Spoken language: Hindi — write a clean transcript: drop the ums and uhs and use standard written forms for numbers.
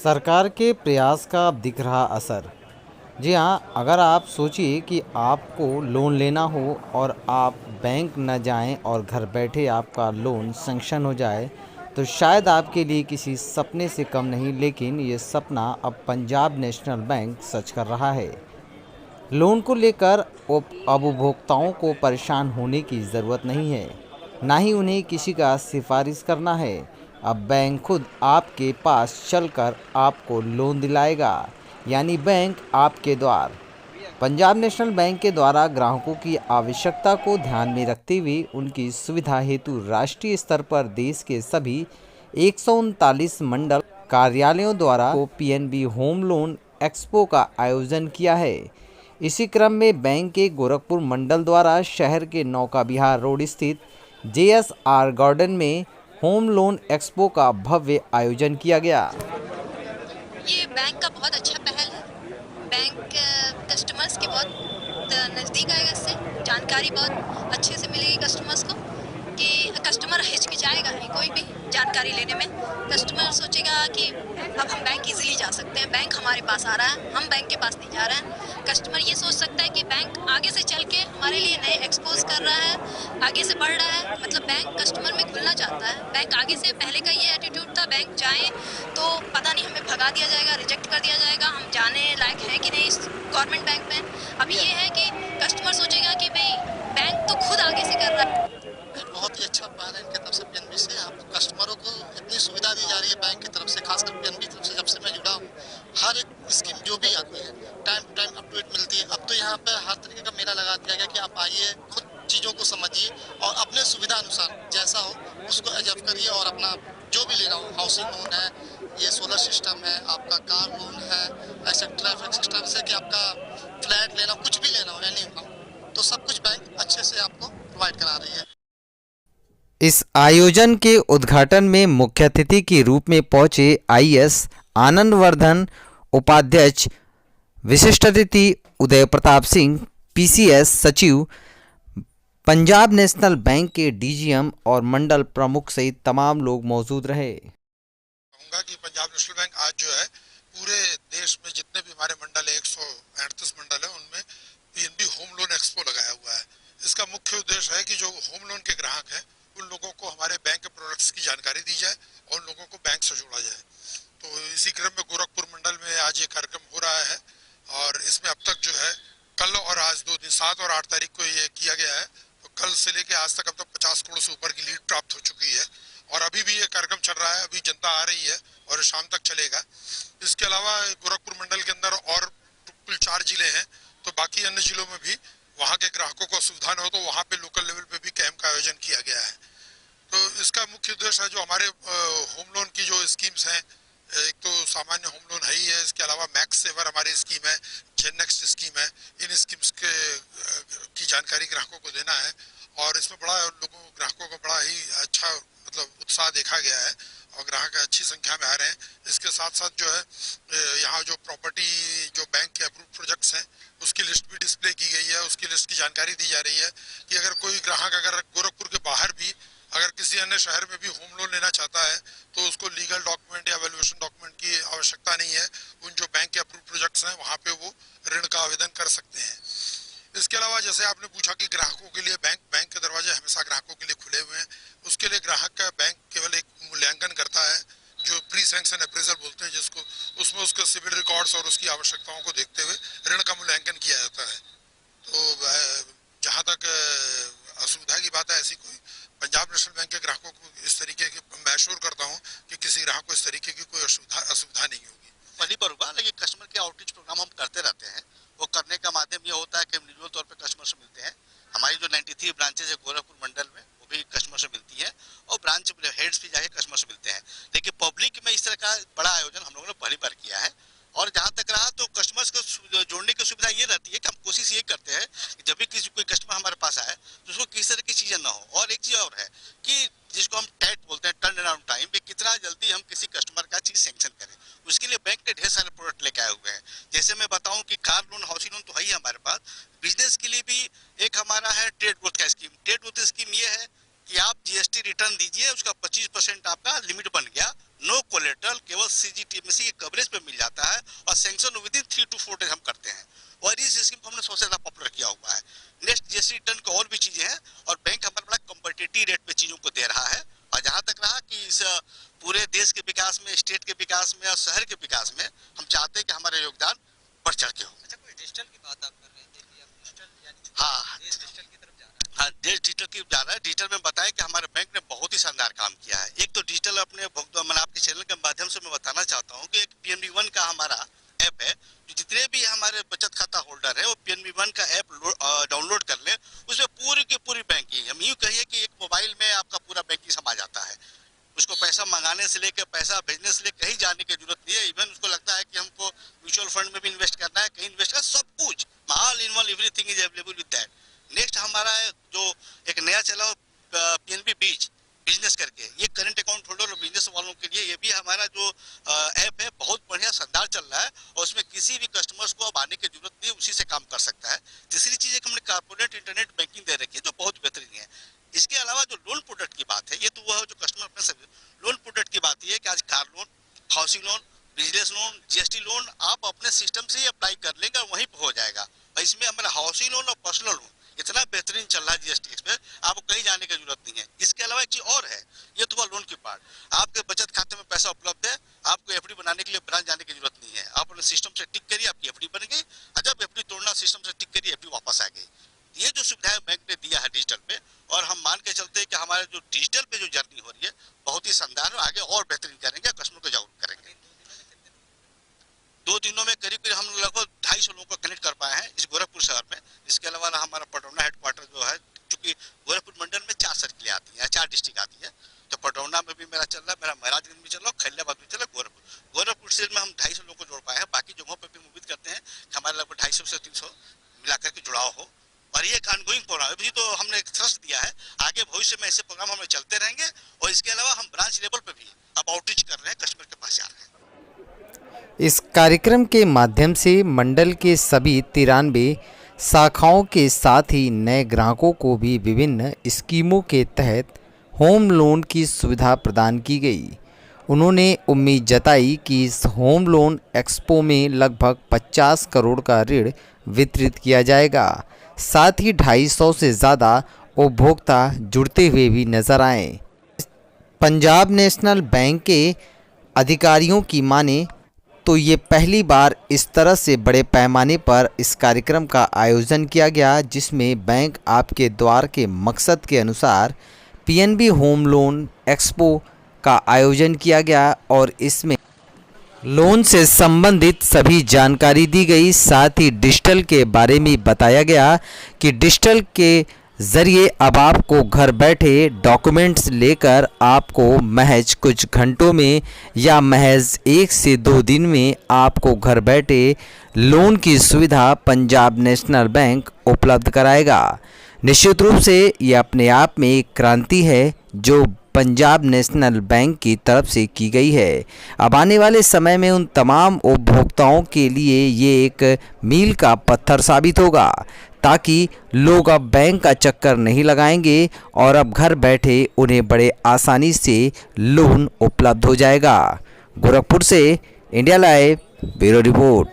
सरकार के प्रयास का अब दिख रहा असर। जी हाँ, अगर आप सोचिए कि आपको लोन लेना हो और आप बैंक न जाएं और घर बैठे आपका लोन सैंक्शन हो जाए, तो शायद आपके लिए किसी सपने से कम नहीं, लेकिन ये सपना अब पंजाब नेशनल बैंक सच कर रहा है। लोन को लेकर अब उपभोक्ताओं को परेशान होने की ज़रूरत नहीं है, ना ही उन्हें किसी का सिफारिश करना है। अब बैंक खुद आपके पास चलकर आपको लोन दिलाएगा, यानी बैंक आपके द्वार। पंजाब नेशनल बैंक के द्वारा ग्राहकों की आवश्यकता को ध्यान में रखते हुए उनकी सुविधा हेतु राष्ट्रीय स्तर पर देश के सभी 139 मंडल कार्यालयों द्वारा पीएनबी होम लोन एक्सपो का आयोजन किया है। इसी क्रम में बैंक के गोरखपुर मंडल द्वारा शहर के नौका विहार रोड स्थित जेएसआर गार्डन में होम लोन एक्सपो का भव्य आयोजन किया गया। ये बैंक का बहुत अच्छा पहल है। बैंक कस्टमर्स के बहुत नज़दीक आएगा, इससे जानकारी बहुत अच्छे से मिलेगी कस्टमर्स को कि कस्टमर हिचकिचाएगा नहीं कोई भी जानकारी लेने में। कस्टमर सोचेगा कि अब हम बैंक इजीली जा सकते हैं, बैंक हमारे पास आ रहा है, हम बैंक के पास नहीं जा रहे हैं। कस्टमर ये सोच सकता है कि बैंक आगे से चल के हमारे लिए नए एक्सपोज कर रहा है, आगे से बढ़ रहा है, मतलब बैंक कस्टमर में घुलना चाहता है। बैंक आगे से पहले का ये एटीट्यूड था, बैंक जाएं तो पता नहीं हमें भगा दिया जाएगा, रिजेक्ट कर दिया जाएगा, हम जाने लायक हैं कि नहीं इस गवर्नमेंट बैंक में। अभी ये है कि कस्टमर सोचेगा कि भाई बैंक तो खुद आगे से कर रहा है। बहुत ही अच्छा पहल है इनके तरफ से पीएनबी से। आप कस्टमरों को इतनी सुविधा दी जा रही है बैंक की तरफ से, खासकर पीएनबी की तरफ से। जब से मैं जुड़ा हूँ, हर एक स्कीम जो भी आती है time to time up to date मिलती है। अब तो यहाँ पे हर तरीके का मेला लगा दिया गया कि आप आइए, खुद चीज़ों को समझिए और अपने सुविधा अनुसार जैसा हो उसको एडजस्ट करिए और अपना जो भी लेना हो, हाउसिंग लोन है, ये सोलर सिस्टम है, आपका कार लोन है, ऐसे ट्रैफिक सिस्टम से कि आपका फ्लैट लेना, कुछ भी लेना हो, एनी तो सब कुछ बैंक अच्छे से आपको प्रोवाइड करा रही है। इस आयोजन के उद्घाटन में मुख्य अतिथि के रूप में पहुंचे आईएएस आनंदवर्धन उपाध्यक्ष, विशिष्ट अतिथि उदय प्रताप सिंह पीसीएस सचिव, पंजाब नेशनल बैंक के डीजीएम और मंडल प्रमुख सहित तमाम लोग मौजूद रहे। कहूँगा कि पंजाब नेशनल बैंक आज जो है पूरे देश में जितने भी हमारे मंडल है, 138 मंडल है, उनमें पीएनबी होम लोन एक्सपो लगाया हुआ है। इसका मुख्य उद्देश्य है कि जो होम लोन के ग्राहक हैं उन लोगों को हमारे बैंक के प्रोडक्ट्स की जानकारी दी जाए और उन लोगों को बैंक से जोड़ा जाए। तो इसी क्रम में गोरखपुर मंडल में आज ये कार्यक्रम हो रहा है और इसमें अब तक जो है कल और आज 2 दिन 7 और 8 तारीख को ये किया गया है। तो कल से लेके आज तक अब तक 50 करोड़ से ऊपर की लीड प्राप्त हो चुकी है और अभी भी ये कार्यक्रम चल रहा है। अभी जनता आ रही है और शाम तक चलेगा। इसके अलावा गोरखपुर मंडल के अंदर और कुल 4 जिले हैं, तो बाकी अन्य जिलों में भी वहाँ के ग्राहकों को सुविधा न हो तो वहाँ पे लोकल लेवल पे भी कैंप का आयोजन किया गया है। तो इसका मुख्य उद्देश्य है जो हमारे होम लोन की जो स्कीम्स हैं, एक तो सामान्य होम लोन है ही है, इसके अलावा मैक्स सेवर हमारी स्कीम है, जेन नेक्स्ट स्कीम है, इन स्कीम्स के की जानकारी ग्राहकों को देना है और इसमें बड़ा लोगों ग्राहकों को बड़ा ही अच्छा मतलब उत्साह देखा गया है और ग्राहक अच्छी संख्या में आ रहे हैं। इसके साथ साथ जो है यहाँ जो प्रॉपर्टी जो बैंक के अप्रूव प्रोजेक्ट्स हैं उसकी लिस्ट भी डिस्प्ले की गई है, उसकी लिस्ट की जानकारी दी जा रही है कि अगर कोई ग्राहक अगर गोरखपुर के बाहर भी अगर किसी अन्य शहर में भी होम लोन लेना चाहता है तो उसको लीगल डॉक्यूमेंट या वैल्यूएशन डॉक्यूमेंट की आवश्यकता नहीं है। उन जो बैंक के अप्रूव प्रोजेक्ट्स हैं वहाँ पे वो ऋण का आवेदन कर सकते हैं। इसके अलावा जैसे आपने पूछा कि ग्राहकों के लिए बैंक के दरवाजे हमेशा ग्राहकों के लिए खुले हुए हैं। उसके लिए ग्राहक का बैंक केवल एक मूल्यांकन करता है जो प्री सैंक्शन अप्रेजल बोलते हैं जिसको, उसमें उसके सिविल रिकॉर्ड्स और उसकी आवश्यकताओं को देखते हुए ऋण का मूल्यांकन किया जाता है। तो जहाँ तक असुविधा की बात है, ऐसी कोई पंजाब नेशनल बैंक के ग्राहकों को इस तरीके की मैं एश्योर करता हूँ कि किसी ग्राहक को इस तरीके की कोई असुविधा नहीं होगी। पहली बार हुआ, लेकिन कस्टमर के आउटरीच प्रोग्राम हम करते रहते हैं। वो करने का माध्यम ये होता है कि इंडिविजुअल तौर पे कस्टमर से मिलते हैं। हमारी जो 93 ब्रांचेज है गोरखपुर मंडल में वो भी कस्टमर से मिलती है और ब्रांच हेड्स भी जाके कस्टमर से मिलते हैं। लेकिन पब्लिक में इस तरह का बड़ा आयोजन हम लोगों ने पहली बार किया है और जहाँ तक रहा तो कस्टमर्स को जोड़ने की सुविधा ये रहती है कि हम कोशिश ये करते हैं कि जब भी किसी कोई कस्टमर हमारे पास आए तो उसको किस तरह की चीज़ें ना हो। और एक चीज़ और है कि जिसको हम टैट बोलते हैं, टर्न अराउंड टाइम, कितना जल्दी हम किसी कस्टमर का चीज़ सैंक्शन करें, उसके लिए बैंक ने ढेर सारे प्रोडक्ट लेके आए हुए हैं। जैसे मैं बताऊं कि कार लोन, हाउसिंग लोन तो है ही हमारे पास। बिजनेस के लिए भी एक हमारा है ट्रेड ग्रोथ का स्कीम। ट्रेड ग्रोथ स्कीम ये है कि आप जीएसटी रिटर्न दीजिए, उसका 25% आपका लिमिट बन गया, नो कोलेटरल, केवल सीजीटीएमएसी के कवरेज पे मिल जाता है और sanction with in 3 to 4 days हम करते हैं और इस स्कीम को हमने सबसे ज्यादा पॉपुलर किया हुआ है। नेक्स्ट जीएसटी रिटर्न को और भी चीजें हैं और बैंक हमारा बड़ा कम्पिटिटिव रेट पे चीजों को दे रहा है। और जहां तक रहा कि इस पूरे देश के विकास में, स्टेट के विकास में और शहर के विकास में हम चाहते हैं कि हमारा योगदान बढ़ चढ़ के हो। अच्छा, कोई डिजिटल की बात आप कर रहे थे कि अब डिजिटल यानी हाँ, देश डिजिटल की तरफ जा रहा है। हाँ, देश डिजिटल की जा रहा है। डिजिटल में बताएं कि हमारे बैंक ने बहुत ही शानदार काम किया है। एक तो डिजिटल अपने मैंने आपके चैनल के माध्यम से मैं बताना चाहता हूँ कि एक PNB One का हमारा ऐप है, जो जितने भी हमारे बचत खाता होल्डर है वो PNB One का ऐप डाउनलोड कर ले। उसमें पूरी की पूरी बैंकिंग, हम यूँ कहिए कि एक मोबाइल में आपका पूरा बैंकिंग समा जाता है। उसको पैसा मंगाने से लेकर पैसा भेजने से लेकर कहीं जाने की जरूरत नहीं है। इवन उसको लगता है कि हमको म्यूचुअल फंड में भी इन्वेस्ट करना है, कहीं इन्वेस्ट करना, सब कुछ all in one, everything is available with that. Next हमारा जो एक नया चला PNB बीज बिजनेस करके, ये करंट अकाउंट होल्डर और बिजनेस वालों के लिए ये भी हमारा जो ऐप है बहुत बढ़िया शानदार चल रहा है और उसमें किसी भी कस्टमर्स को अब आने की जरूरत नहीं है, उसी से काम कर सकता है। तीसरी चीज एक हमने कॉर्पोरेट इंटरनेट बैंकिंग दे रखी है जो बहुत बेहतरीन है। इसके अलावा जो लोन प्रोडक्ट की बात है, ये तो वह जो कस्टमर अपने सभी लोन प्रोडक्ट की बात ये है कि आज car loan, housing loan, business loan, GST loan आप अपने सिस्टम से ही अप्लाई कर लेंगे और वहीं पर हो जाएगा। और इसमें हमारा हाउसिंग लोन और पर्सनल लोन इतना बेहतरीन चल रहा है जीएसटी पे, आपको कहीं जाने की जरूरत नहीं है। इसके अलावा एक चीज और है, ये तो हुआ लोन की पार्ट। आपके बचत खाते में पैसा उपलब्ध है, आपको एफडी बनाने के लिए ब्रांच जाने की जरूरत नहीं है। आप अपने सिस्टम से टिक करिए, आपकी एफडी बन गई, और जब एफडी तोड़ना सिस्टम से टिक करिए, एफडी वापस आ गई। ये जो सुविधाएं बैंक ने दिया है डिजिटल पे, और हम मान के चलते हैं कि हमारे जो डिजिटल पे जो जर्नी हो रही है बहुत ही शानदार है, आगे और बेहतरीन करेंगे, कस्टमर को जागरूक करेंगे। 2 दिनों में करीब हम लगभग 250 लोगों को कनेक्ट कर पाए हैं इस गोरखपुर शहर में। इसके अलावा हमारा पटौना हेडक्वार्टर जो है, चूंकि गोरखपुर मंडल में 4 सर्किलें आती हैं, 4 डिस्ट्रिक्ट आती है, तो पटौना में भी मेरा चल रहा है, मेरा महाराजगंज में चल रहा है, खैलियाबाद में चल रहा है, गोरखपुर से में हम 250 लोगों को जोड़ पाए हैं। बाकी जगहों पर भी उम्मीद करते हैं कि हमारे लगभग 250 से 300 मिलाकर के जुड़ाव हो। और ये एक ऑनगोइंग प्रोग्राम अभी तो हमने एक थ्रस्ट दिया है, आगे भविष्य में ऐसे प्रोग्राम हमें चलते रहेंगे। और इसके अलावा हम ब्रांच लेवल पे भी अब आउटरीच कर रहे हैं, कस्टमर के पास जा रहे हैं। इस कार्यक्रम के माध्यम से मंडल के सभी 93 शाखाओं के साथ ही नए ग्राहकों को भी विभिन्न स्कीमों के तहत होम लोन की सुविधा प्रदान की गई। उन्होंने उम्मीद जताई कि इस होम लोन एक्सपो में लगभग 50 करोड़ का ऋण वितरित किया जाएगा। साथ ही 250 से ज़्यादा उपभोक्ता जुड़ते हुए भी नजर आए। पंजाब नेशनल बैंक के अधिकारियों की माने तो ये पहली बार इस तरह से बड़े पैमाने पर इस कार्यक्रम का आयोजन किया गया, जिसमें बैंक आपके द्वार के मकसद के अनुसार PNB होम लोन एक्सपो का आयोजन किया गया और इसमें लोन से संबंधित सभी जानकारी दी गई। साथ ही डिजिटल के बारे में बताया गया कि डिजिटल के ज़रिए अब आपको घर बैठे डॉक्यूमेंट्स लेकर आपको महज कुछ घंटों में या महज 1 से 2 दिन में आपको घर बैठे लोन की सुविधा पंजाब नेशनल बैंक उपलब्ध कराएगा। निश्चित रूप से ये अपने आप में एक क्रांति है जो पंजाब नेशनल बैंक की तरफ से की गई है। अब आने वाले समय में उन तमाम उपभोक्ताओं के लिए ये एक मील का पत्थर साबित होगा, ताकि लोग अब बैंक का चक्कर नहीं लगाएंगे और अब घर बैठे उन्हें बड़े आसानी से लोन उपलब्ध हो जाएगा। गोरखपुर से इंडिया लाइव ब्यूरो रिपोर्ट।